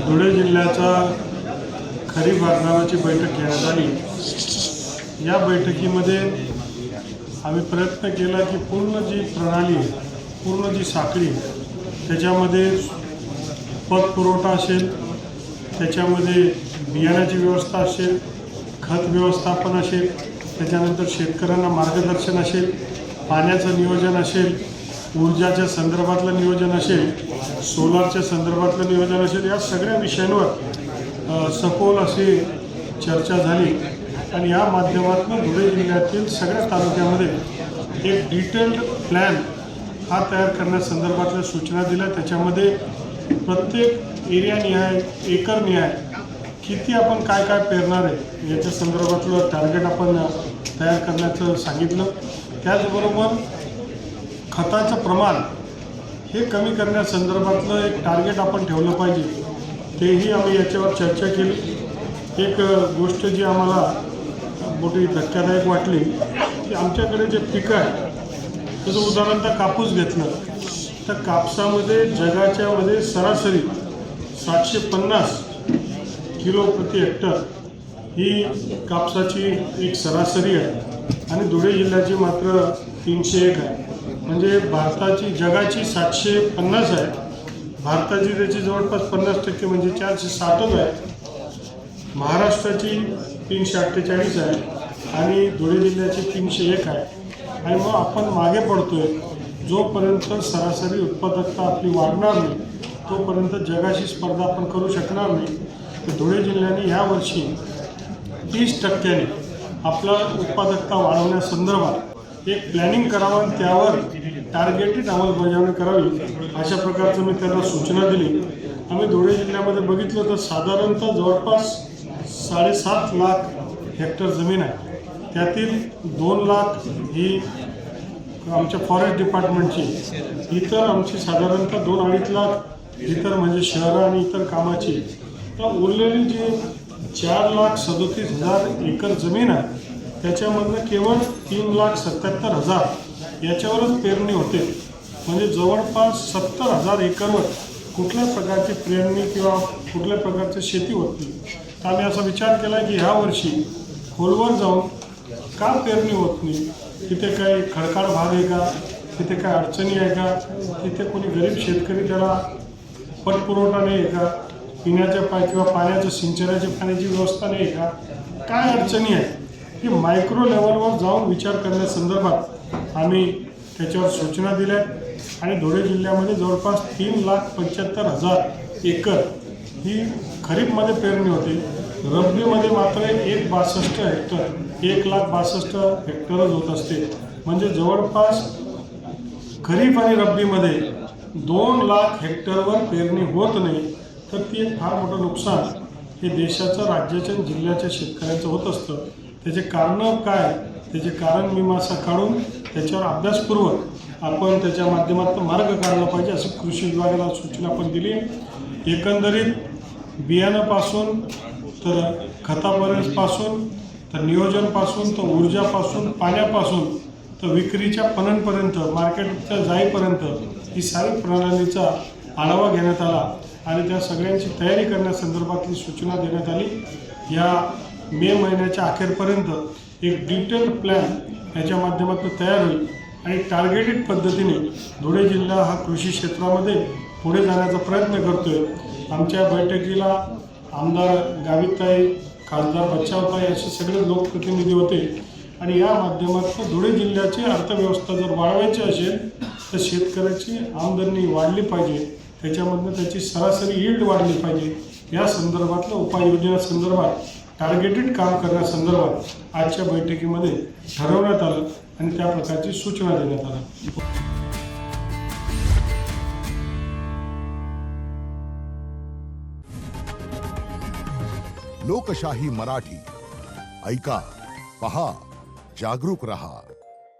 धुळे जिल्ह्याचा खरीप हंगामाची बैठक घेण्यात आली। या बैठकीमध्ये आम्ही प्रयत्न केला की पूर्ण जी प्रणाली आहे, पूर्ण जी साखळी आहे, त्याच्यामध्ये पत पुरवठा असेल, त्याच्यामध्ये बियाण्याची व्यवस्था असेल, खत व्यवस्थापन असेल, त्याच्यानंतर शेतकऱ्यांना मार्गदर्शन असेल, पाण्याचं नियोजन असेल, ऊर्जाच्या संदर्भातलं नियोजन असेल, सोलारच्या संदर्भातलं नियोजन असेल, या सगळ्या विषयांवर सखोल अशी चर्चा झाली। आणि या माध्यमातून धुळे जिल्ह्यातील सगळ्या तालुक्यामध्ये एक डिटेल्ड प्लॅन हा तयार करण्यासंदर्भातल्या सूचना दिल्या। त्याच्यामध्ये प्रत्येक एरियानिहाय, एकरनिहाय किती आपण काय काय पेरणार आहे याच्या संदर्भातलं टार्गेट आपण तयार करण्याचं सांगितलं। त्याचबरोबर खताचं प्रमाण हे कमी करण्यासंदर्भातलं एक टार्गेट आपण ठेवलं पाहिजे, तेही आम्ही याच्यावर चर्चा केली। एक गोष्ट जी आम्हाला मोठी धक्कादायक वाटली की आमच्याकडे जे पिकं आहे, त्याचं उदाहरणतः कापूस घेतलं तर कापसामध्ये जगाच्यामध्ये सरासरी 750 किलो प्रति हेक्टर ही कापसाची एक सरासरी आहे आणि धुळे जिल्ह्याची मात्र 301 आहे। म्हणजे भारताची जगाची 750 आहे, भारताची त्याची जवळपास 50% म्हणजे 460 आहे, महाराष्ट्राची 348 आहे आणि धुळे जिल्ह्याची 301 आहे। आणि मग आपण मागे पडतोय। जोपर्यंत सरासरी उत्पादकता आपली वाढणार नाही तोपर्यंत जगाशी स्पर्धा आपण करू शकणार नाही। तर धुळे जिल्ह्याने यावर्षी 30% आपला उत्पादकता वाढवण्यासंदर्भात एक प्लॅनिंग करावं आणि त्यावर टार्गेटेड अंमलबजावणी करावी, अशा प्रकारचं मी त्यांना सूचना दिली। आम्ही धुळे जिल्ह्यामध्ये बघितलं तर साधारणतः जवळपास 7.5 लाख हेक्टर जमीन आहे, त्यातील 2 लाख ही आमच्या फॉरेस्ट डिपार्टमेंटची, इतर आमची साधारणतः 2-2.5 लाख इतर म्हणजे शहरं आणि इतर कामाची। तर उरलेली जी 4,37,000 एकर जमीन आहे त्याच्यामधनं केवळ 3,77,000 याच्यावरच पेरणी होते। म्हणजे जवळपास 70,000 एकरवर कुठल्या प्रकारची पेरणी किंवा कुठल्या प्रकारची शेती होत नाही। तर आम्ही असा विचार केला की ह्या वर्षी खोलवर जाऊन का पेरणी होत नाही, तिथे काही खडकाळ भाग आहे का, तिथे काय अडचणी आहे का, तिथे कोणी गरीब शेतकरी त्याला पतपुरवठा नाही आहे का, पिण्याच्या किंवा पाण्याच्या सिंचनाच्या पाण्याची व्यवस्था नाही आहे का, काय अडचणी आहेत की मायक्रो लेवलवर जाऊन विचार करण्यासंदर्भात आम्ही त्याच्यावर सूचना दिल्या। आणि धुळे जिल्ह्यामध्ये जवळपास 3,75,000 एकर ही खरीपमध्ये पेरणी होते, रब्बीमध्ये मात्र 1,62 हेक्टर 1,62 हेक्टरच होत असते। म्हणजे जवळपास खरीप आणि रब्बीमध्ये 2 लाख हेक्टरवर पेरणी होत नाही। तर ती एक फार मोठं नुकसान हे देशाचं, राज्याच्या, जिल्ह्याच्या शेतकऱ्यांचं होत असतं। त्याचे कारणं काय, त्याचे कारण मीमांसा काढून त्याच्यावर अभ्यासपूर्वक आपण त्याच्या माध्यमातून मार्ग काढला पाहिजे, असं कृषी विभागाला सूचना पण दिली। एकंदरीत बियाण्यापासून तर खतापर्यंतपासून तर नियोजनपासून तर ऊर्जापासून पाण्यापासून तर विक्रीच्या पणनपर्यंत मार्केटच्या जाईपर्यंत ही सारी प्रणालीचा आढावा घेण्यात आला आणि त्या सगळ्यांची तयारी करण्यासंदर्भातली सूचना देण्यात आली। या मे महिन्याच्या अखेरपर्यंत एक डिटेल्ड प्लॅन याच्या माध्यमातून तयार होईल आणि टार्गेटेड पद्धतीने धुळे जिल्हा हा कृषी क्षेत्रामध्ये पुढे जाण्याचा प्रयत्न करतोय। आमच्या बैठकीला आमदार गावितताई, खासदार बच्चावताई असे सगळे लोकप्रतिनिधी होते आणि या माध्यमातून धुळे जिल्ह्याची अर्थव्यवस्था जर वाढवायची असेल तर शेतकऱ्याची आमदनी वाढली पाहिजे, त्याच्यामधनं त्याची सरासरी यील्ड वाढली पाहिजे, या संदर्भातल्या उपाययोजनासंदर्भात टार्गेटेड काम करण्यासंदर्भात आजच्या बैठकीमध्ये ठरवण्यात आलं आणि त्या प्रकारची सूचना देण्यात आल्या। लोकशाही मराठी ऐका, पहा, जागरूक रहा।